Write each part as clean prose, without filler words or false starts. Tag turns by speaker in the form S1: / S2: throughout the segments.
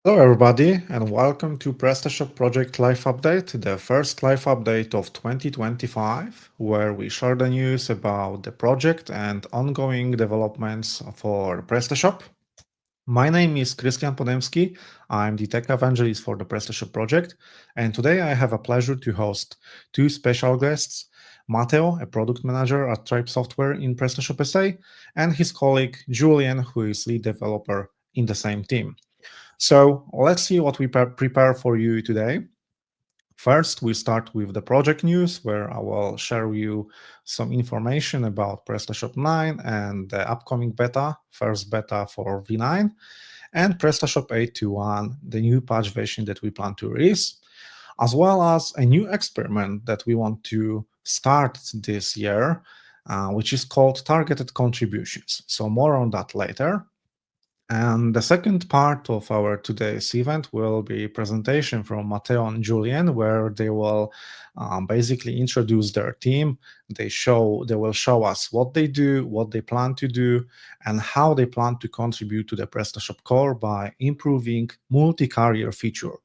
S1: Hello, everybody, and welcome to PrestaShop Project Live Update, the first live update of 2025, where we share the news about the project and ongoing developments for PrestaShop. My name is Christian Podemski. I'm the tech evangelist for the PrestaShop project, and today I have a pleasure to host two special guests, Matteo, a product manager at Tribe Software in PrestaShop SA, and his colleague Julian, who is lead developer in the same team. So let's see what we prepare for you today. First, we start with the project news, where I will share with you some information about PrestaShop 9 and the upcoming beta, first beta for V9, and PrestaShop 8.2.1, the new patch version that we plan to release, as well as a new experiment that we want to start this year, which is called targeted contributions. So more on that later. And the second part of our today's event will be a presentation from Matteo and Julian, where they will basically introduce their team. They will show us what they do, what they plan to do, and how they plan to contribute to the PrestaShop Core by improving multi-carrier feature.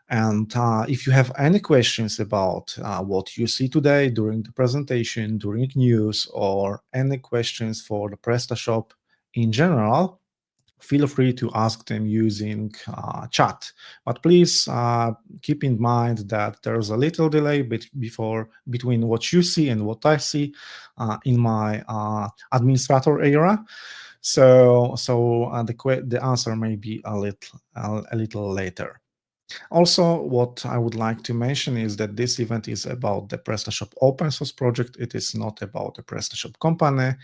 S1: And if you have any questions about what you see today during the presentation, during news, or any questions for the PrestaShop in general, feel free to ask them using chat. But please keep in mind that there's a little delay between what you see and what I see in my administrator area. So the answer may be a little later. Also, what I would like to mention is that this event is about the PrestaShop open source project. It is not about the PrestaShop company.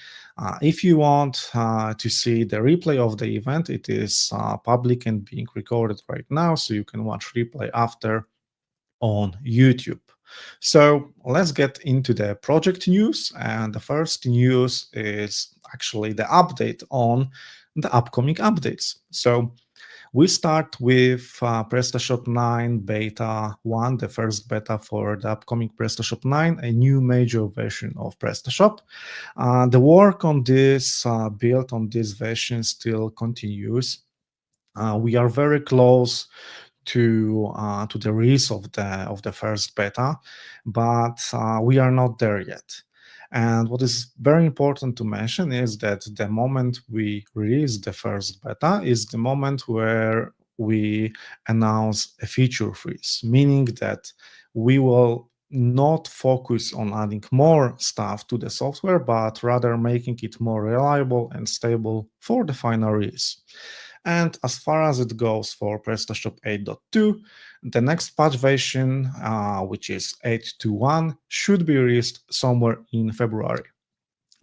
S1: If you want to see the replay of the event, it is public and being recorded right now, so you can watch replay after on YouTube. So let's get into the project news. And the first news is actually the update on the upcoming updates. So we start with PrestaShop 9 Beta 1, the first beta for the upcoming PrestaShop 9, a new major version of PrestaShop. The work on this build on this version still continues. We are very close to the release of the first beta, but we are not there yet. And what is very important to mention is that the moment we release the first beta is the moment where we announce a feature freeze, meaning that we will not focus on adding more stuff to the software, but rather making it more reliable and stable for the final release. And as far as it goes for PrestaShop 8.2, the next patch version, which is 8.2.1, should be released somewhere in February.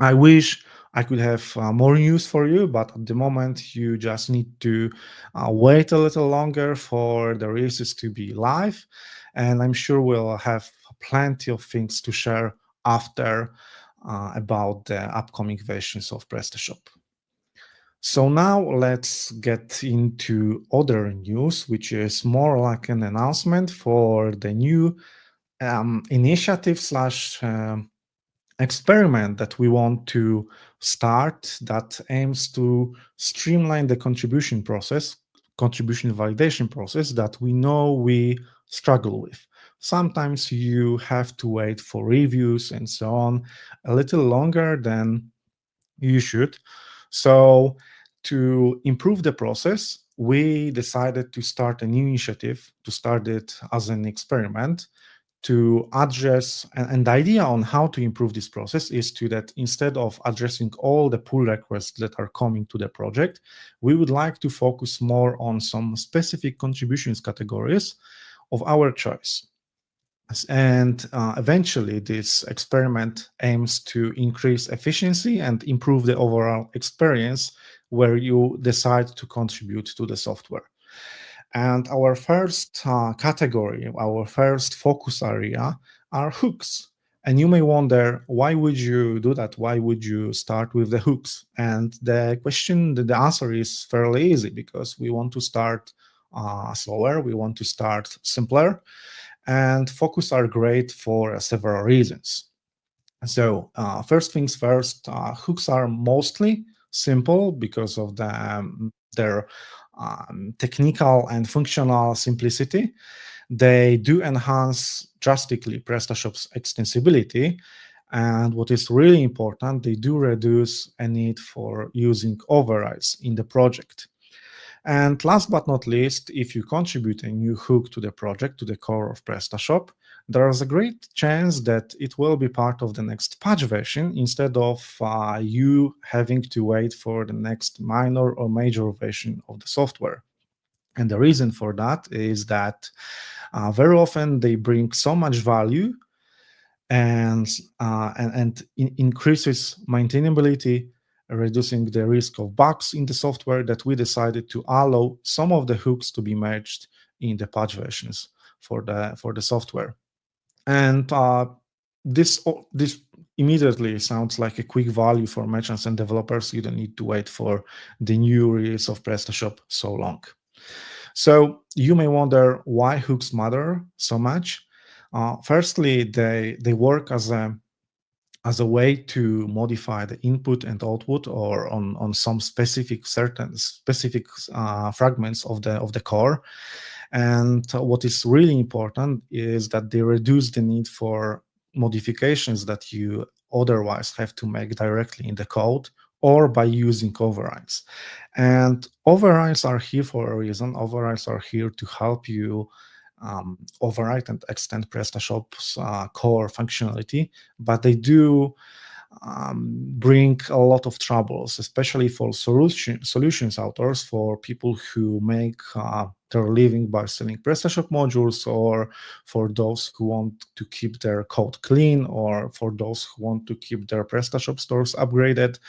S1: I wish I could have more news for you, but at the moment you just need to wait a little longer for the releases to be live. And I'm sure we'll have plenty of things to share after about the upcoming versions of PrestaShop. So now let's get into other news, which is more like an announcement for the new initiative slash experiment that we want to start that aims to streamline the contribution validation process that we know we struggle with. Sometimes you have to wait for reviews and so on a little longer than you should. So to improve the process, we decided to start a new initiative, to start it as an experiment to address, and the idea on how to improve this process is to that instead of addressing all the pull requests that are coming to the project, we would like to focus more on some specific contributions categories of our choice. And eventually, this experiment aims to increase efficiency and improve the overall experience where you decide to contribute to the software. And our first category, our first focus area are hooks. And you may wonder, why would you do that? Why would you start with the hooks? And the answer is fairly easy, because we want to start slower, we want to start simpler, and focus are great for several reasons. So first things first, hooks are mostly simple because of their technical and functional simplicity. They do enhance drastically PrestaShop's extensibility. And what is really important, they do reduce a need for using overrides in the project. And last but not least, if you contribute a new hook to the project, to the core of PrestaShop, there is a great chance that it will be part of the next patch version instead of you having to wait for the next minor or major version of the software. And the reason for that is that very often they bring so much value and increases maintainability, reducing the risk of bugs in the software, that we decided to allow some of the hooks to be merged in the patch versions for the software. And this immediately sounds like a quick value for merchants and developers. You don't need to wait for the new release of PrestaShop so long. So you may wonder why hooks matter so much. Firstly, they work as a way to modify the input and output, or on some specific fragments of the core. And what is really important is that they reduce the need for modifications that you otherwise have to make directly in the code or by using overrides. And overrides are here for a reason. Overrides are here to help you override and extend PrestaShop's core functionality, but they do bring a lot of troubles, especially for solutions authors, for people who make their living by selling PrestaShop modules, or for those who want to keep their code clean, or for those who want to keep their PrestaShop stores upgraded.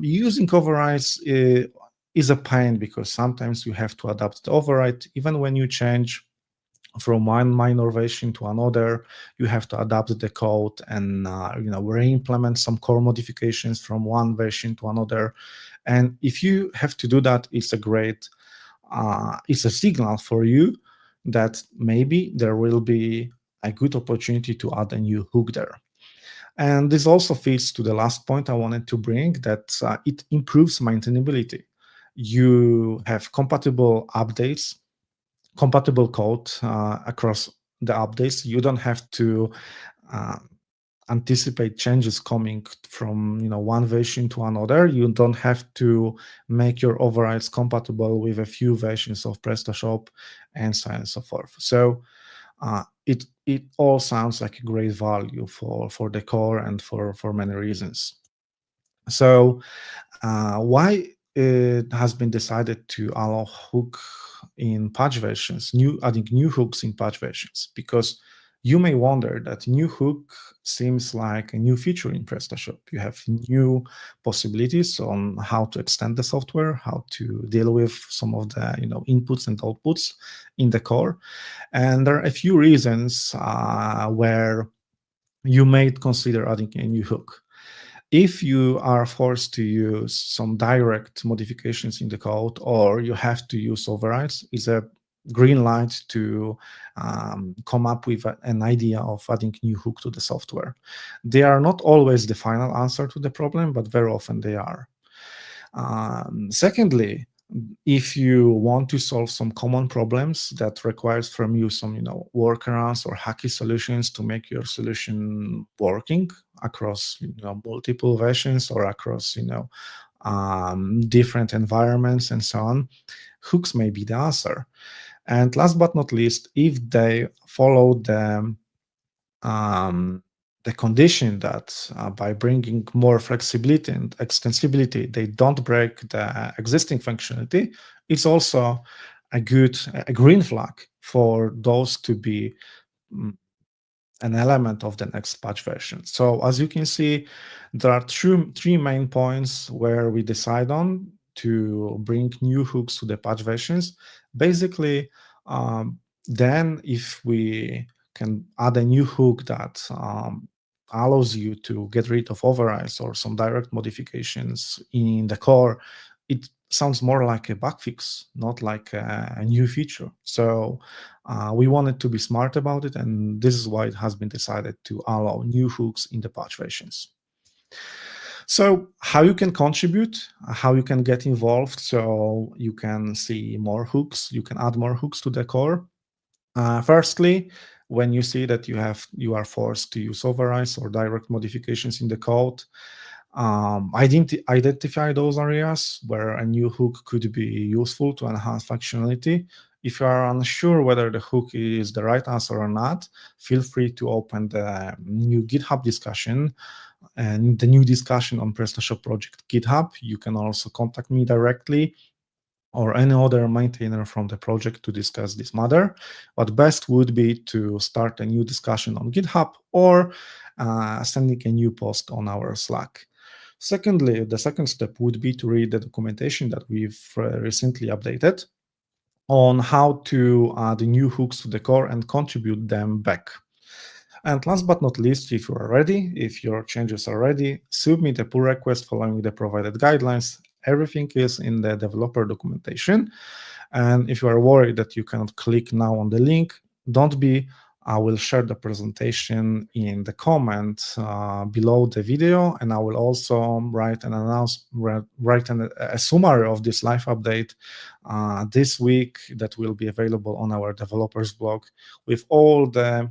S1: Using overrides is a pain, because sometimes you have to adapt the override. Even when you change from one minor version to another, you have to adapt the code and re-implement some core modifications from one version to another. And if you have to do that, it's it's a signal for you that maybe there will be a good opportunity to add a new hook there. And this also fits to the last point I wanted to bring, that it improves maintainability. You have compatible updates, compatible code across the updates. You don't have to uh, anticipate changes coming from one version to another. You don't have to make your overrides compatible with a few versions of PrestaShop, and so on and so forth. So it all sounds like a great value for the core and for many reasons. So why it has been decided to allow hook in patch versions, adding new hooks in patch versions? Because you may wonder that new hook seems like a new feature in PrestaShop. You have new possibilities on how to extend the software, how to deal with some of the inputs and outputs in the core. And there are a few reasons where you may consider adding a new hook. If you are forced to use some direct modifications in the code, or you have to use overrides, is a green light to come up with an idea of adding new hook to the software. They are not always the final answer to the problem, but very often they are. Secondly, if you want to solve some common problems that requires from you some workarounds or hacky solutions to make your solution working across multiple versions, or across different environments and so on, hooks may be the answer. And last but not least, if they follow the condition that by bringing more flexibility and extensibility, they don't break the existing functionality, it's also a green flag for those to be an element of the next patch version. So as you can see, there are three main points where we decide on to bring new hooks to the patch versions. Basically, then if we can add a new hook that allows you to get rid of overrides or some direct modifications in the core, it sounds more like a bug fix, not like a new feature. So we wanted to be smart about it, and this is why it has been decided to allow new hooks in the patch versions. So how you can contribute, how you can get involved, so you can see more hooks, you can add more hooks to the core. Firstly, when you see that you are forced to use overrides or direct modifications in the code, identify those areas where a new hook could be useful to enhance functionality. If you are unsure whether the hook is the right answer or not, feel free to open the new GitHub discussion and the new discussion on PrestaShop Project GitHub. You can also contact me directly or any other maintainer from the project to discuss this matter. But best would be to start a new discussion on GitHub or sending a new post on our Slack. Secondly, the second step would be to read the documentation that we've recently updated on how to add new hooks to the core and contribute them back. And last but not least, if you are ready, if your changes are ready, submit a pull request following the provided guidelines. Everything is in the developer documentation. And if you are worried that you cannot click now on the link, don't be. I will share the presentation in the comment below the video, and I will also write a summary of this live update this week that will be available on our developers blog with all the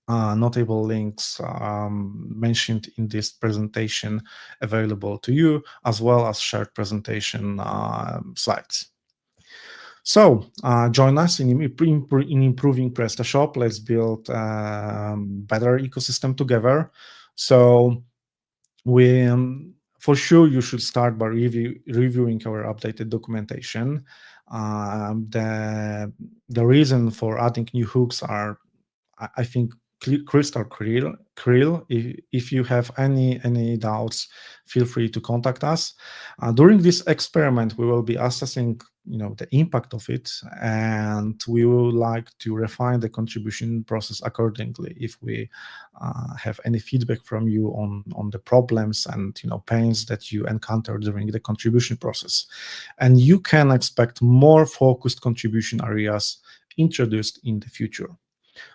S1: notable links mentioned in this presentation available to you, as well as shared presentation slides. So join us in improving PrestaShop. Let's build a better ecosystem together. So we, for sure, you should start by reviewing our updated documentation. The reason for adding new hooks are, I think, crystal clear. If you have any doubts, feel free to contact us. During this experiment, we will be assessing the impact of it, and we would like to refine the contribution process accordingly. If we have any feedback from you on the problems and pains that you encounter during the contribution process, and you can expect more focused contribution areas introduced in the future.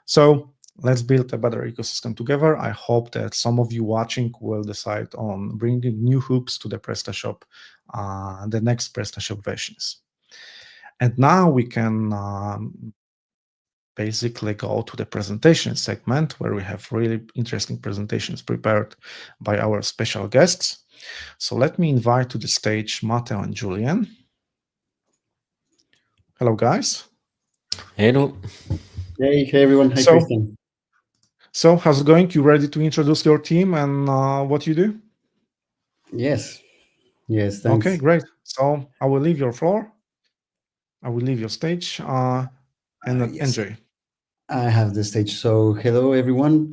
S1: So let's build a better ecosystem together. I hope that some of you watching will decide on bringing new hooks to the PrestaShop, the next PrestaShop versions. And now we can basically go to the presentation segment, where we have really interesting presentations prepared by our special guests. So let me invite to the stage Matteo and Julian. Hello, guys.
S2: Hello.
S3: Hey everyone. Hi, Christian.
S1: So how's it going? You ready to introduce your team and what you do?
S3: Yes, thanks.
S1: Okay, great. So I will leave your floor. I will leave your stage and
S3: Yes,
S1: enjoy.
S3: I have the stage. So hello everyone.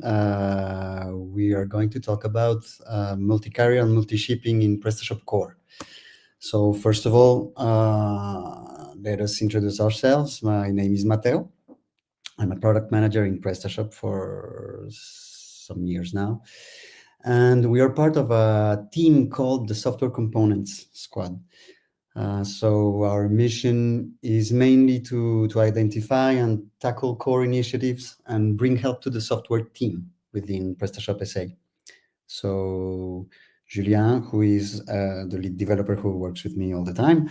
S3: We are going to talk about multi-carrier and multi-shipping in PrestaShop Core. So first of all, let us introduce ourselves. My name is Matteo. I'm a product manager in PrestaShop for some years now. And we are part of a team called the Software Components Squad. So our mission is mainly to identify and tackle core initiatives and bring help to the software team within PrestaShop SA. So Julien, who is the lead developer who works with me all the time,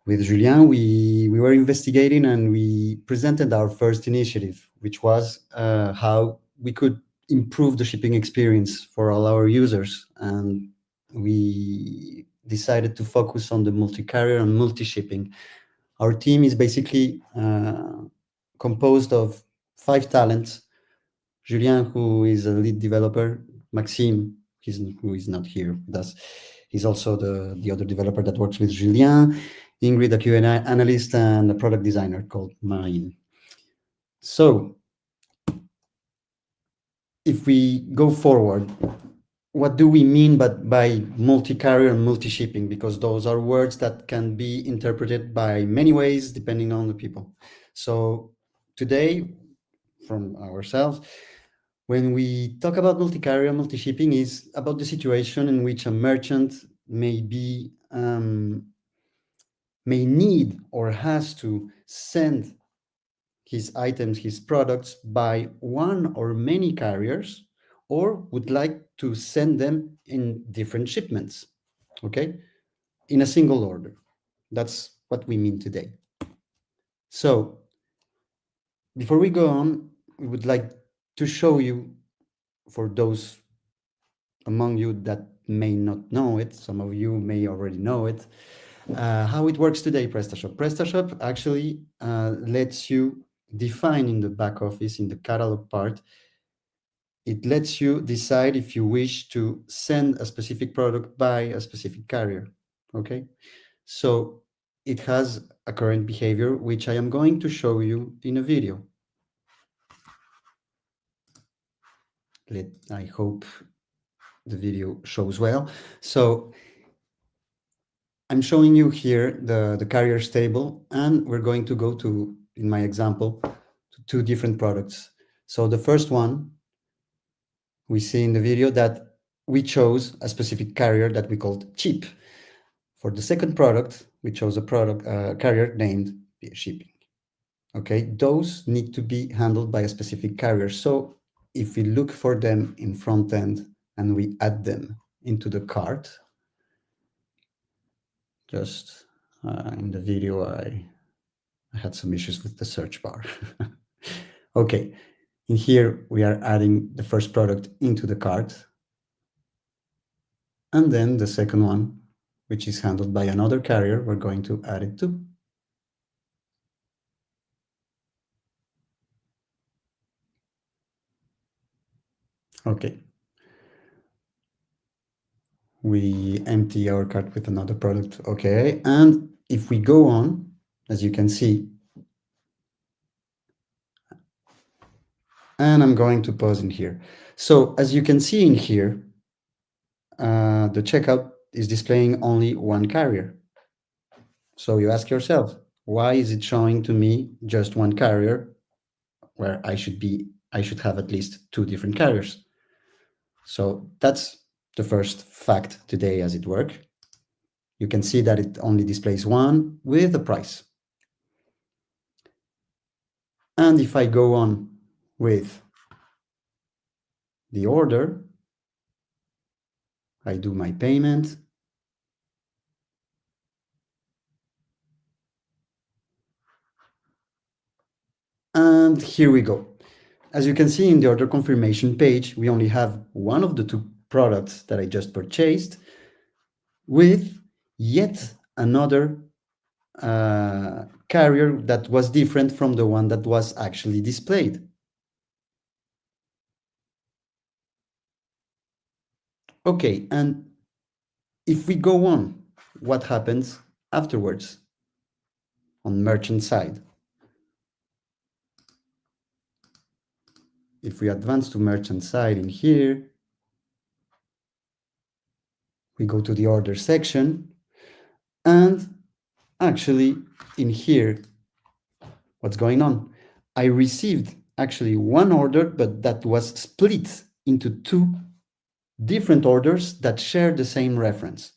S3: with Julien, we were investigating and we presented our first initiative, which was how we could improve the shipping experience for all our users. And we decided to focus on the multi-carrier and multi-shipping. Our team is basically composed of 5 talents. Julien, who is a lead developer, Maxime, who is not here with us. He's also the other developer that works with Julien, Ingrid, a Q&A analyst, and a product designer called Marine. So if we go forward, what do we mean by multi-carrier and multi-shipping? Because those are words that can be interpreted by many ways depending on the people. So today, from ourselves, when we talk about multi-carrier, multi-shipping is about the situation in which a merchant may need or has to send his items, his products by one or many carriers, or would like to send them in different shipments, okay, in a single order. That's what we mean today. So before we go on, we would like to show you, for those among you that may not know it, some of you may already know it, how it works today, PrestaShop. PrestaShop actually lets you define in the back office, in the catalog part, it lets you decide if you wish to send a specific product by a specific carrier, okay? So it has a current behavior, which I am going to show you in a video. I hope the video shows well. So I'm showing you here the carriers table, and we're going to go to, in my example, to two different products. So the first one, we see in the video that we chose a specific carrier that we called cheap. For the second product, we chose a product carrier named shipping. Okay, those need to be handled by a specific carrier. So if we look for them in front end and we add them into the cart, just in the video, I had some issues with the search bar. Okay, in here, we are adding the first product into the cart. And then the second one, which is handled by another carrier, we're going to add it too. Okay. We empty our cart with another product. Okay. And if we go on, as you can see, and I'm going to pause in here. So as you can see in here, the checkout is displaying only one carrier. So you ask yourself, why is it showing to me just one carrier where I should have at least two different carriers? So that's the first fact today as it works. You can see that it only displays one with the price. And if I go on with the order, I do my payment. And here we go. As you can see in the order confirmation page, we only have one of the two products that I just purchased with yet another carrier that was different from the one that was actually displayed. Okay, and if we go on, what happens afterwards on merchant side? If we advance to merchant side in here, we go to the order section, and actually in here, what's going on? I received actually one order, but that was split into two different orders that share the same reference,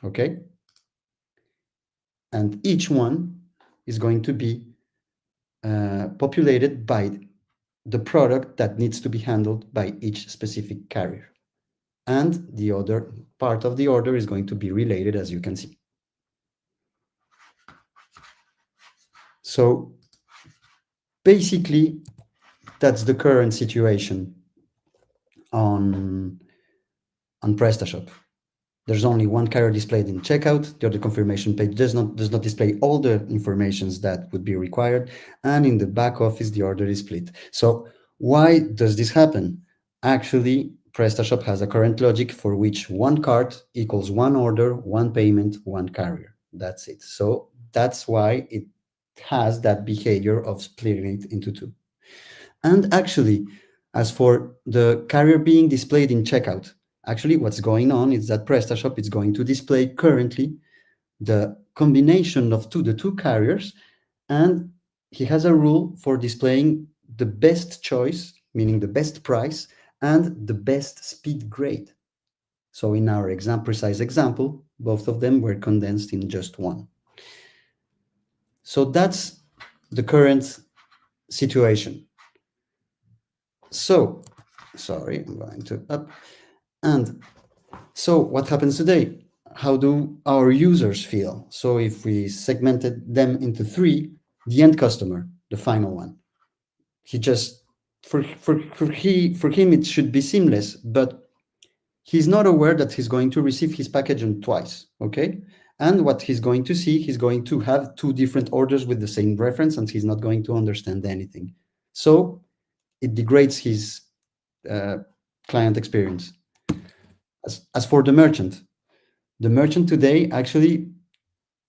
S3: okay? And each one is going to be populated by the product that needs to be handled by each specific carrier. And the other part of the order is going to be related, as you can see. So basically, that's the current situation on PrestaShop. There's only one carrier displayed in checkout. The order confirmation page does not display all the informations that would be required. And in the back office, the order is split. So why does this happen? Actually, PrestaShop has a current logic for which one cart equals one order, one payment, one carrier. That's it. So that's why it has that behavior of splitting it into two. And actually, as for the carrier being displayed in checkout, actually what's going on is that PrestaShop is going to display currently the combination of the two carriers, and he has a rule for displaying the best choice, meaning the best price, and the best speed grade. So in our precise example, both of them were condensed in just one. So that's the current situation. So Sorry, I'm going to up. And so what happens today? How do our users feel? So if we segmented them into three, the end customer, the final one, he just for him it should be seamless, but he's not aware that he's going to receive his package on twice. Okay. And what he's going to see, he's going to have two different orders with the same reference, and he's not going to understand anything. So it degrades his uh, client experience. As for the merchant today actually,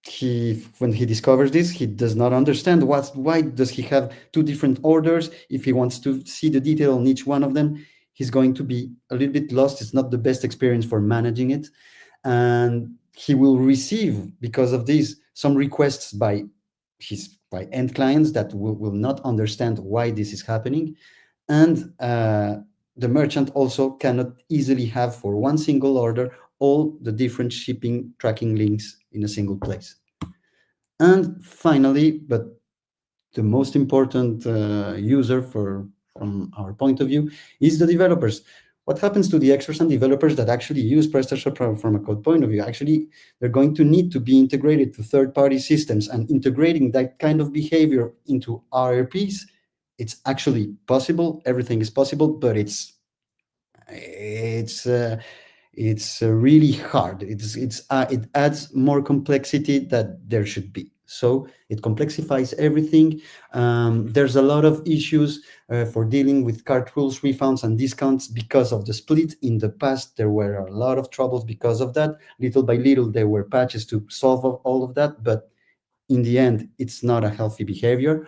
S3: he when he discovers this, he does not understand why does he have two different orders. If he wants to see the detail on each one of them, he's going to be a little bit lost. It's not the best experience for managing it, and he will receive because of this some requests by end clients that will not understand why this is happening. And the merchant also cannot easily have for one single order all the different shipping tracking links in a single place. And finally, but the most important user from our point of view is the developers. What happens to the experts and developers that actually use PrestaShop from a code point of view? Actually, they're going to need to be integrated to third-party systems, and integrating that kind of behavior into RRPs, it's actually possible. Everything is possible, but it's really hard. It adds more complexity that there should be. So it complexifies everything. There's a lot of issues for dealing with cart rules, refunds, and discounts because of the split. In the past, there were a lot of troubles because of that. Little by little, there were patches to solve all of that, but in the end, it's not a healthy behavior.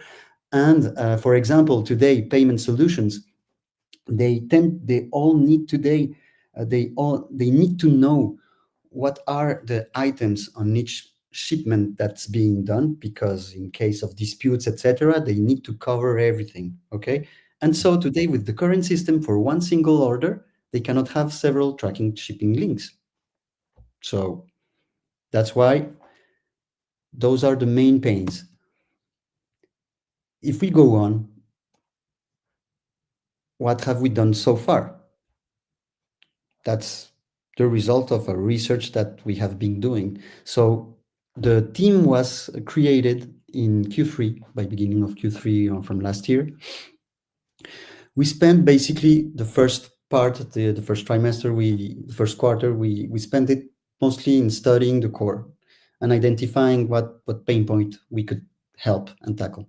S3: And for example, today, payment solutions, they all need today, they need to know what are the items on each shipment that's being done, because in case of disputes, etc., they need to cover everything. Okay. And so today, with the current system, for one single order, they cannot have several tracking shipping links. So that's why those are the main pains. If we go on, what have we done so far? That's the result of a research that we have been doing. So the team was created in Q3, by beginning of Q3 from last year. We spent basically the first part, the first trimester, the first quarter, we spent it mostly in studying the core and identifying what pain point we could help and tackle.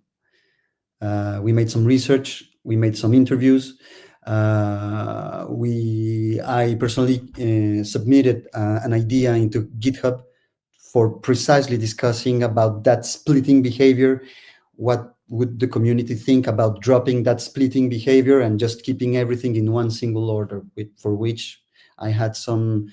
S3: We made some research, we made some interviews. I personally submitted an idea into GitHub for precisely discussing about that splitting behavior. What would the community think about dropping that splitting behavior and just keeping everything in one single order? For which I had some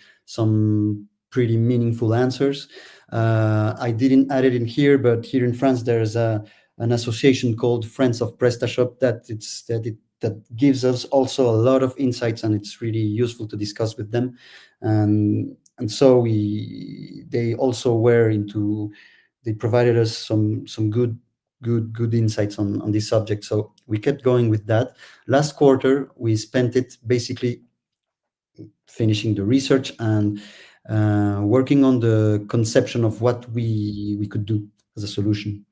S3: pretty meaningful answers. I didn't add it in here, but here in France there's an association called Friends of PrestaShop that gives us also a lot of insights, and it's really useful to discuss with them. And so they also were into, they provided us some good insights on this subject. So we kept going with that. Last quarter we spent it basically finishing the research and working on the conception of what we could do as a solution.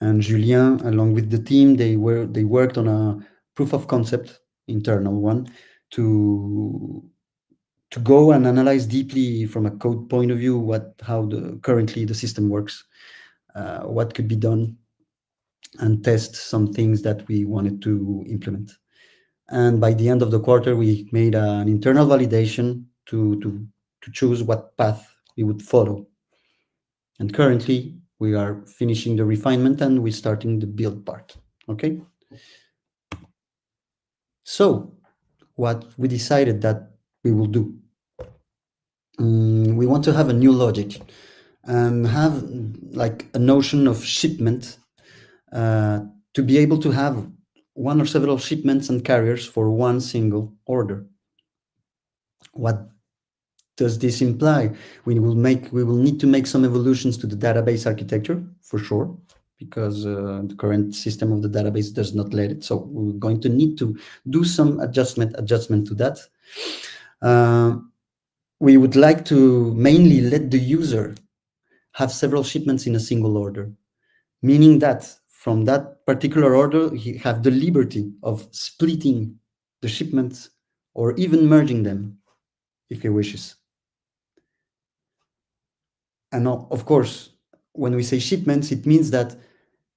S3: And Julien, along with the team, they worked on a proof of concept, internal one, to go and analyze deeply from a code point of view how currently the system works, what could be done, and test some things that we wanted to implement. And by the end of the quarter, we made an internal validation to choose what path we would follow. And currently, we are finishing the refinement and we're starting the build part. Okay. So, what we decided that we will do, we want to have a new logic and have like a notion of shipment, to be able to have one or several shipments and carriers for one single order. What does this imply? We will need to make some evolutions to the database architecture, for sure, because the current system of the database does not let it. So we're going to need to do some adjustment to that. We would like to mainly let the user have several shipments in a single order, meaning that from that particular order, he have the liberty of splitting the shipments or even merging them if he wishes. And of course, when we say shipments, it means that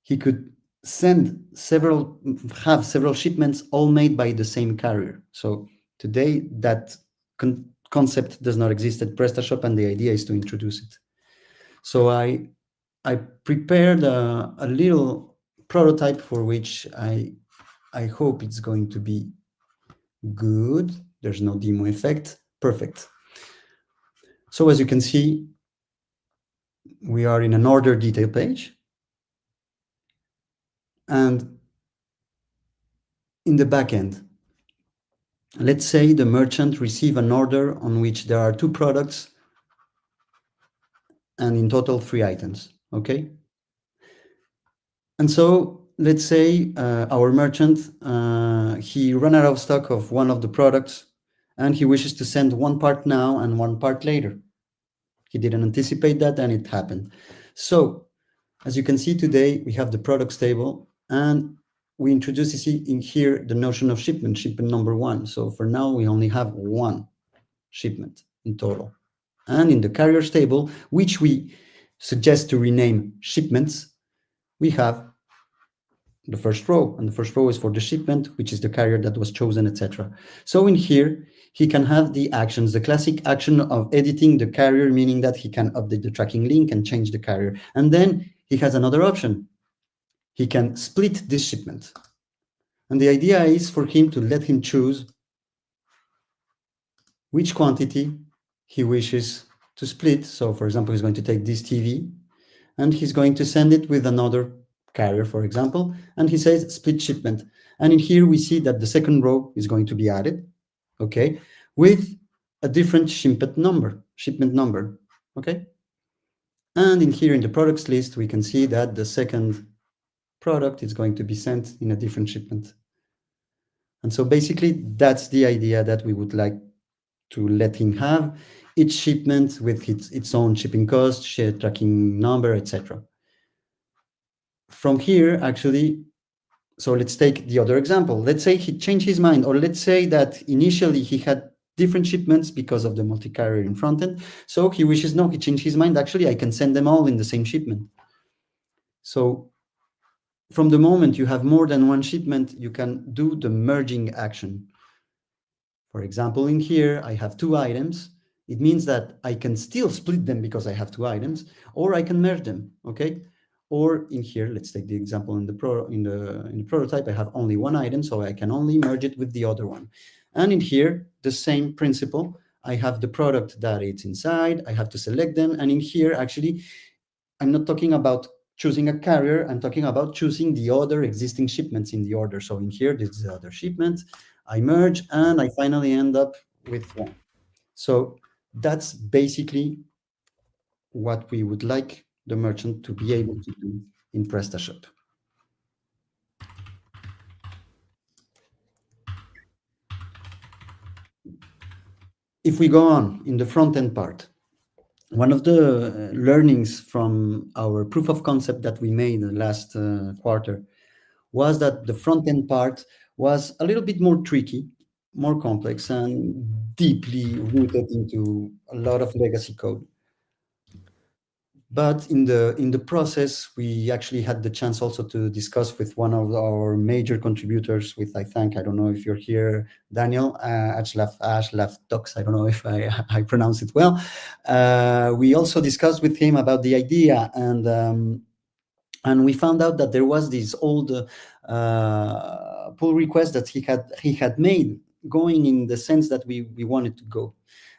S3: he could have several shipments all made by the same carrier. So today that concept does not exist at PrestaShop, and the idea is to introduce it. So I prepared a little prototype for which I hope it's going to be good. There's no demo effect. Perfect. So as you can see, we are in an order detail page. And in the backend, let's say the merchant receive an order on which there are 2 products and in total 3 items, okay? And so let's say our merchant, he ran out of stock of one of the products and he wishes to send one part now and one part later. He didn't anticipate that and it happened. So as you can see today, we have the products table and we introduce in here the notion of shipment number 1. So for now, we only have 1 shipment in total. And in the carriers table, which we suggest to rename shipments, we have the first row, and the first row is for the shipment, which is the carrier that was chosen, etc. So in here, he can have the actions, the classic action of editing the carrier, meaning that he can update the tracking link and change the carrier. And then he has another option. He can split this shipment. And the idea is for him to let him choose which quantity he wishes to split. So for example, he's going to take this TV and he's going to send it with another carrier, for example, and he says split shipment. And in here we see that the second row is going to be added, okay, with a different shipment number, okay? And in here in the products list, we can see that the second product is going to be sent in a different shipment. And so basically that's the idea that we would like to let him have, each shipment with its own shipping cost, shared tracking number, etc. From here, actually, so let's take the other example. Let's say he changed his mind, or let's say that initially he had different shipments because of the multi-carrier in front end. So he wishes, no, he changed his mind. Actually, I can send them all in the same shipment. So from the moment you have more than 1 shipment, you can do the merging action. For example, in here, I have 2 items. It means that I can still split them because I have 2 items, or I can merge them, okay? Or in here, let's take the example in the prototype, I have only 1 item, so I can only merge it with the other one. And in here, the same principle. I have the product that it's inside, I have to select them, and in here, actually, I'm not talking about choosing a carrier, I'm talking about choosing the other existing shipments in the order. So in here, this is the other shipment, I merge, and I finally end up with 1. So that's basically what we would like the merchant to be able to do in PrestaShop. If we go on in the front-end part, one of the learnings from our proof of concept that we made in the last quarter was that the front-end part was a little bit more tricky, more complex, and deeply rooted into a lot of legacy code. But in the process, we actually had the chance also to discuss with one of our major contributors. I don't know if you're here, Daniel, Ashlaf Talks. I don't know if I pronounce it well. We also discussed with him about the idea, and we found out that there was this old pull request that he had made, going in the sense that we wanted to go.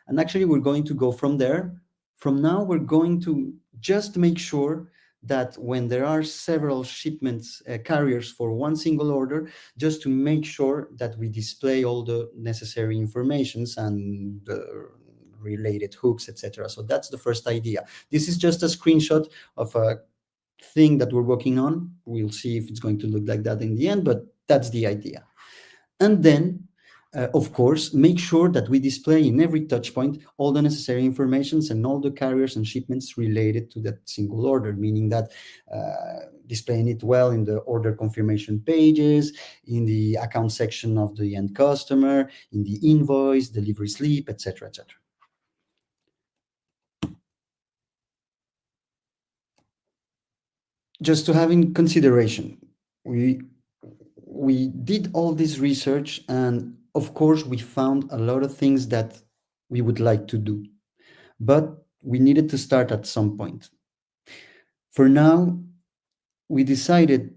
S3: And actually, we're going to go from there. From now, we're going to just make sure that when there are several shipments, carriers for one single order, just to make sure that we display all the necessary informations and the related hooks, etc. So that's the first idea. This is just a screenshot of a thing that we're working on. We'll see if it's going to look like that in the end, but that's the idea. And then, of course, make sure that we display in every touch point all the necessary informations and all the carriers and shipments related to that single order, meaning that displaying it well in the order confirmation pages, in the account section of the end customer, in the invoice, delivery slip, etc., etc. Just to have in consideration, we did all this research, and of course we found a lot of things that we would like to do, but we needed to start at some point. For now, we decided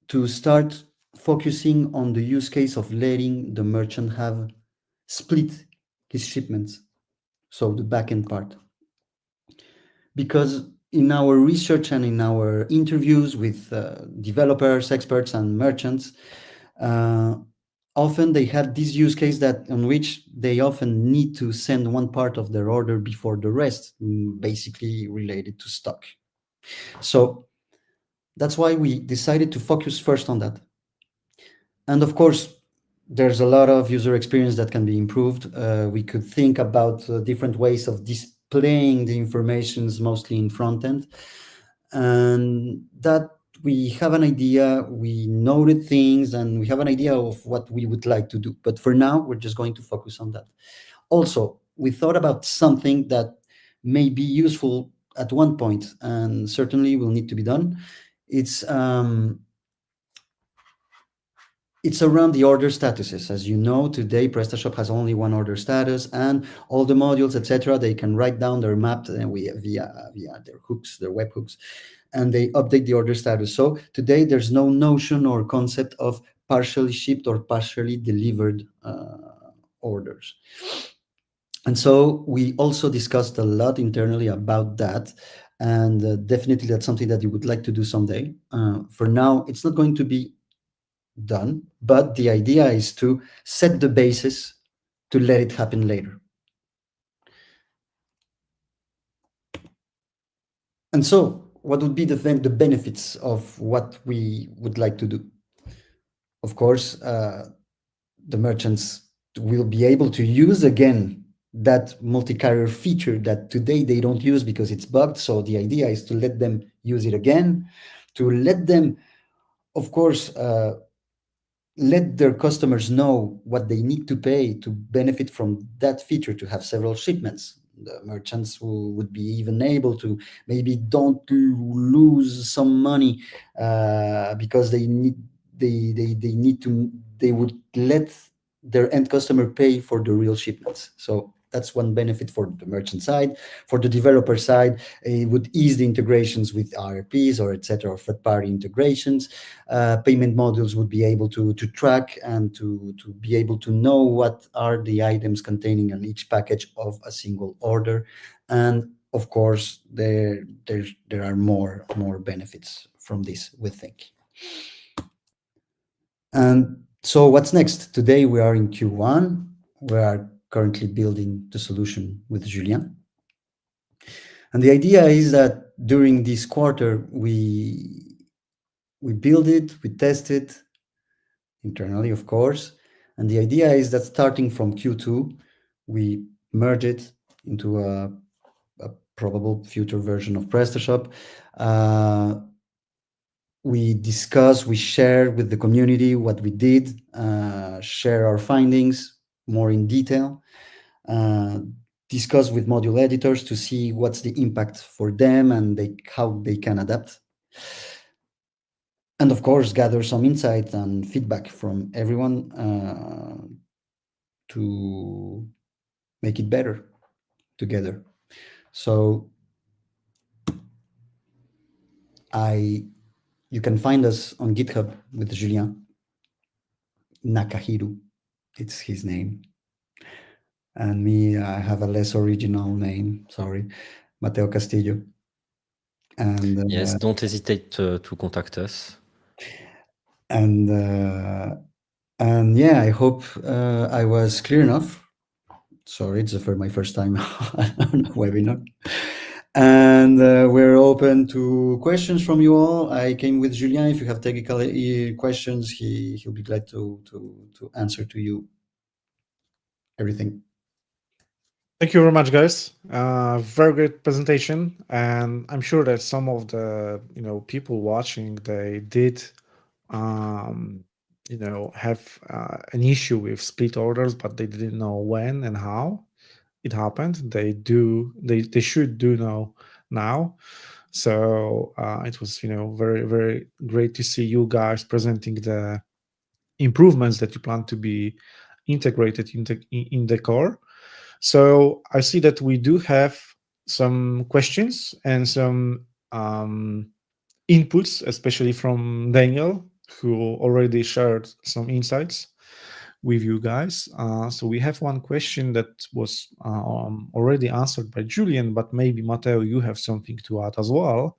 S3: to start focusing on the use case of letting the merchant have split his shipments, so the backend part. Because in our research and in our interviews with developers, experts, and merchants, uh, often they have this use case that on which they often need to send one part of their order before the rest, basically related to stock. So that's why we decided to focus first on that. And of course, there's a lot of user experience that can be improved. We could think about different ways of displaying the informations, mostly in front end, and that we have an idea, we noted things, and we have an idea of what we would like to do. But for now, we're just going to focus on that. Also, we thought about something that may be useful at one point and certainly will need to be done. It's around the order statuses. As you know, today PrestaShop has only one order status, and all the modules, etc., they can write down their mapped via their hooks, their webhooks, and they update the order status. So today there's no notion or concept of partially shipped or partially delivered orders. And so we also discussed a lot internally about that. And definitely that's something that you would like to do someday. For now, it's not going to be done, but the idea is to set the basis to let it happen later. And so what would be the benefits of what we would like to do? Of course, the merchants will be able to use again that multi-carrier feature that today they don't use because it's bugged. So the idea is to let them use it again, to let them, of course, let their customers know what they need to pay to benefit from that feature, to have several shipments. The merchants would be even able to maybe don't lose some money because they need to, they would let their end customer pay for the real shipments. So that's one benefit for the merchant side. For the developer side, it would ease the integrations with RPs or etc., or third-party integrations. Payment modules would be able to track and to be able to know what are the items containing on each package of a single order. And of course, there are more benefits from this, we think. And so what's next? Today we are in Q1. We are currently building the solution with Julien. And the idea is that during this quarter, we build it, we test it internally, of course. And the idea is that starting from Q2, we merge it into a probable future version of PrestaShop. We discuss, we share with the community what we did, share our findings more in detail, discuss with module editors to see what's the impact for them and how they can adapt. And of course, gather some insight and feedback from everyone to make it better together. So you can find us on GitHub with Julien Nakahiru. It's his name. And me, I have a less original name, sorry, Mateo Castillo. And
S2: yes, don't hesitate to contact us.
S3: And yeah, I hope I was clear enough. Sorry, it's my first time on a webinar. And we're open to questions from you all. I came with Julien. If you have technical questions, he'll be glad to answer to you everything.
S1: Thank you very much, guys. Very great presentation, and I'm sure that some of the people watching, they did have an issue with split orders, but they didn't know when and how it happened. They should do know now. So it was very very great to see you guys presenting the improvements that you plan to be integrated in the core. So I see that we do have some questions and some inputs, especially from Daniel, who already shared some insights with you guys. So we have one question that was already answered by Julian, but maybe Matteo, you have something to add as well.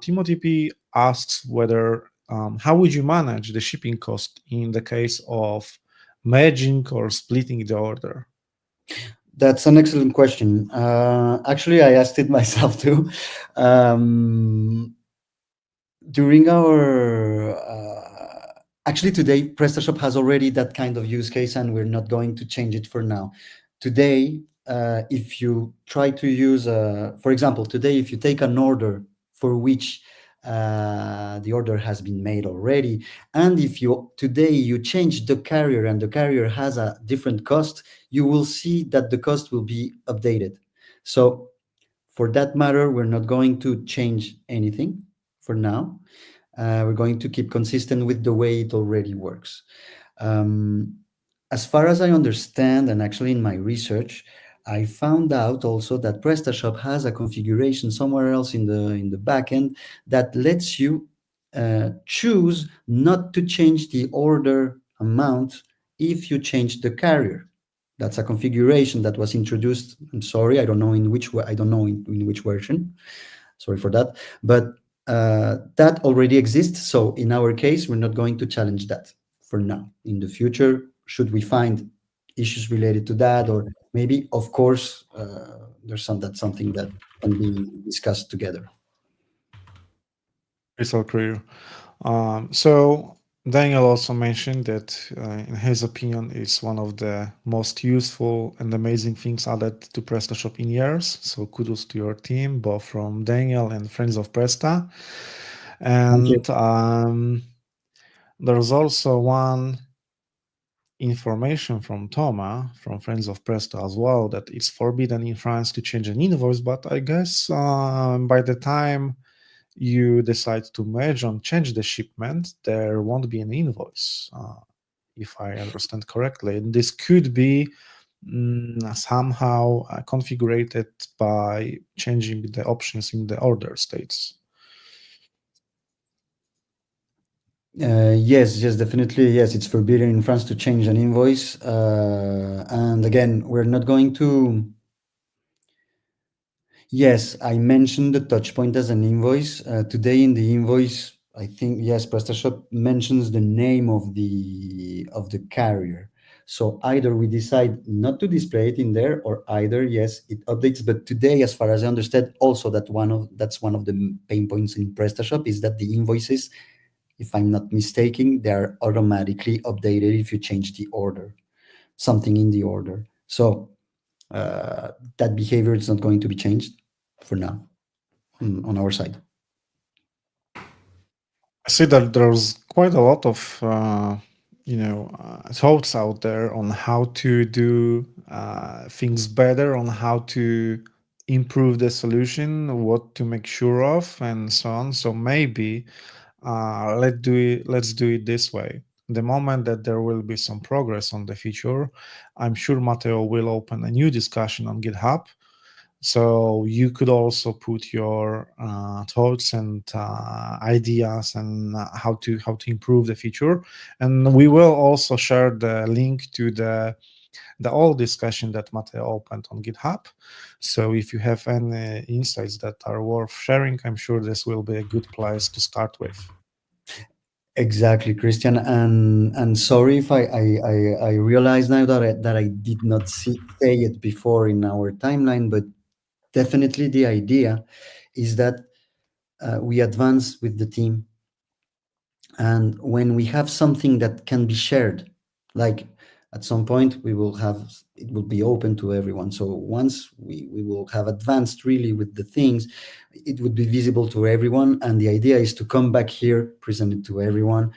S1: Timothy P asks whether how would you manage the shipping cost in the case of merging or splitting the order?
S3: That's an excellent question. Actually, I asked it myself too. During our actually today, PrestaShop has already that kind of use case, and we're not going to change it for now. Today, if you try to use, for example, today, if you take an order for which the order has been made already, and if you today you change the carrier and the carrier has a different cost, you will see that the cost will be updated. So for that matter, we're not going to change anything for now. We're going to keep consistent with the way it already works. As far as I understand, and actually in my research, I found out also that PrestaShop has a configuration somewhere else in the backend that lets you choose not to change the order amount if you change the carrier. That's a configuration that was introduced. I'm sorry, I don't know in which I don't know in which version. Sorry for that, but that already exists. So in our case, we're not going to challenge that for now. In the future, should we find issues related to that, or maybe, of course, that's something that can be discussed together.
S1: Crystal clear. So Daniel also mentioned that, in his opinion, it's one of the most useful and amazing things added to PrestaShop in years. So kudos to your team, both from Daniel and Friends of Presta. And there's also one information from Toma, from Friends of Presta as well, that it's forbidden in France to change an invoice. But I guess by the time you decide to merge and change the shipment, there won't be an invoice, if I understand correctly. And this could be somehow configured by changing the options in the order states.
S3: Yes, definitely. Yes, it's forbidden in France to change an invoice. And again, we're not going to. Yes, I mentioned the touch point as an invoice. Today in the invoice, I think, yes, PrestaShop mentions the name of the carrier. So either we decide not to display it in there, or either, yes, it updates. But today, as far as I understand, also that's one of the pain points in PrestaShop is that the invoices, if I'm not mistaken, they're automatically updated if you change the order, something in the order. So that behavior is not going to be changed for now on our side.
S1: I see that there's quite a lot of thoughts out there on how to do things better, on how to improve the solution, what to make sure of, and so on. So maybe let's do it this way. The moment that there will be some progress on the feature, I'm sure Matteo will open a new discussion on GitHub. So you could also put your thoughts and ideas and how to improve the feature, and we will also share the link to the old discussion that Matteo opened on GitHub. So if you have any insights that are worth sharing, I'm sure this will be a good place to start with.
S3: Exactly, Christian, and sorry if I realize now that I did not say it before in our timeline, but definitely the idea is that we advance with the team. And when we have something that can be shared, like at some point we will have, it will be open to everyone. So once we will have advanced really with the things, it would be visible to everyone. And the idea is to come back here, present it to everyone.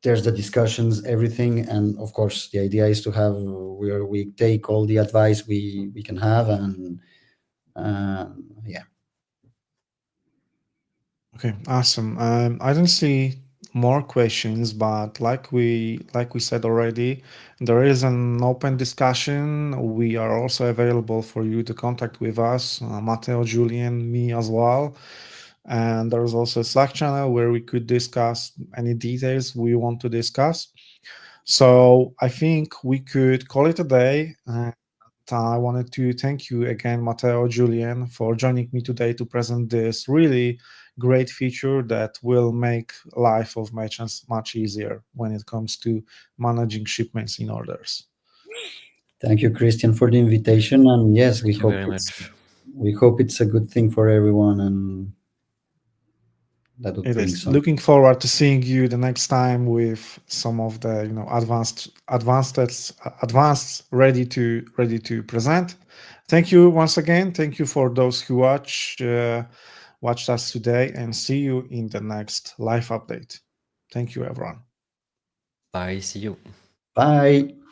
S3: There's the discussions, everything. And of course, the idea is to have where we take all the advice we can have. And yeah.
S1: Okay, awesome. I don't see more questions, but like we said already, there is an open discussion. We are also available for you to contact with us, Matteo, Julian, me as well. And there's also a Slack channel where we could discuss any details we want to discuss. So I think we could call it a day. I wanted to thank you again, Matteo, Julian, for joining me today to present this really great feature that will make life of merchants much easier when it comes to managing shipments in orders.
S3: Thank you, Christian, for the invitation. And yes,
S2: Thank you very much.
S3: we hope it's a good thing for everyone, and that would
S1: It
S3: bring
S1: is.
S3: some.
S1: Looking forward to seeing you the next time with some of the advanced ready to present. Thank you once again. Thank you for those who watched us today, and see you in the next live update. Thank you, everyone.
S2: Bye. See you.
S3: Bye.